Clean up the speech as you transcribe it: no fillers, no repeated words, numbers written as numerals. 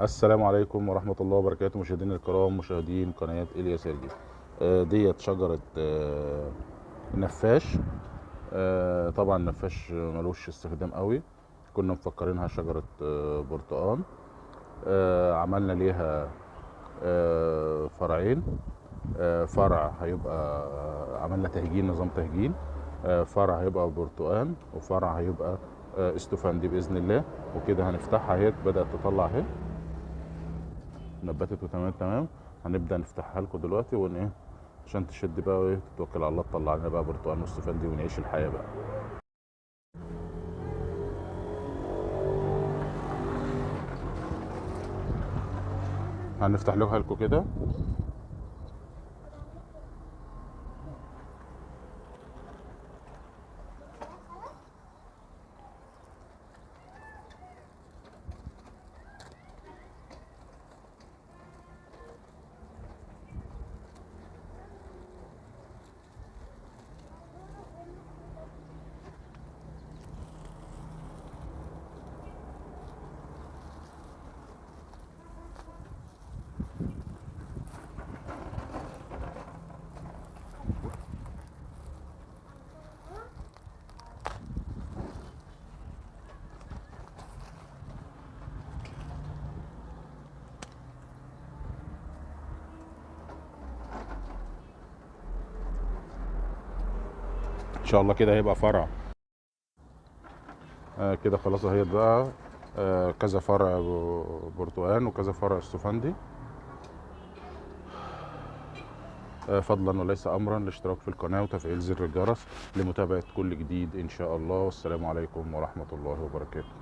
السلام عليكم ورحمة الله وبركاته، مشاهدينا الكرام، مشاهدين قناة إليا سيرجي. ديت شجرة نفاش. طبعا نفاش ملوش استخدام قوي. كنا مفكرينها شجرة برتقان. عملنا ليها فرعين. فرع هيبقى عملنا تهجين، نظام تهجين. فرع هيبقى برتقان، وفرع هيبقى استفندي بإذن الله. وكده هنفتحها، اهي بدأت تطلع اهي، نبتت وتمام تمام. هنبدا نفتحها لكم دلوقتي ايه عشان تشد بقى وايه، تتوكل على الله تطلع لنا بقى برتقال واستفندي ونعيش الحياه بقى. هنفتح لكم كده. ان شاء الله كده هيبقى فرع. كده خلاص اهي بقى. كذا فرع برتقان وكذا فرع استفندي. فضلا وليس امرا الاشتراك في القناه وتفعيل زر الجرس لمتابعه كل جديد ان شاء الله. والسلام عليكم ورحمه الله وبركاته.